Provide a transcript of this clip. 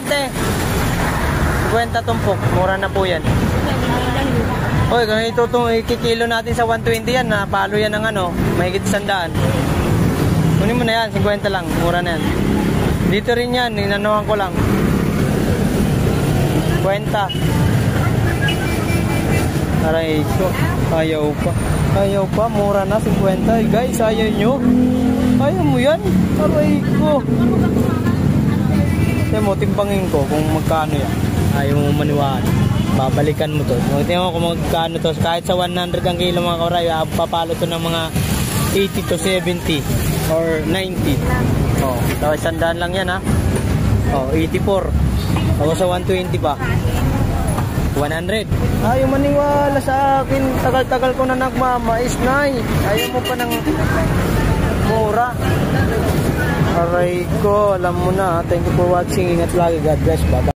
yan, te. 50 tumpok. Mura na po yan. Oy, kung ikikilo natin sa 120 yan, napalo yan ng ano, mahigit 100. Kunin mo na yan, 50 lang. Mura na yan. Dito rin yan, inanuhan ko lang. 50. Aray ko. Ayaw pa. Ayaw pa, mura na 50. Guys, ayaw nyo. Ayaw mo yan. Aray ko. Kaya mo, timpangin ko kung magkano yan. Ayaw mo maniwala. Babalikan mo to. Tingnan mo kung magkano to. Kahit sa 100 ang kilo mga kauray, papalo to ng mga 80 to 70 or 90. Oh, so 100 lang yan ha. Oh, 84. Ako sa 120 pa. 100. Ayaw maniwala sa akin. Tagal-tagal ko na nagmamais, nay. Ayaw mo pa ng mura. Aray ko, alam mo na. Thank you for watching. Ingat lagi. God bless. Bye-bye.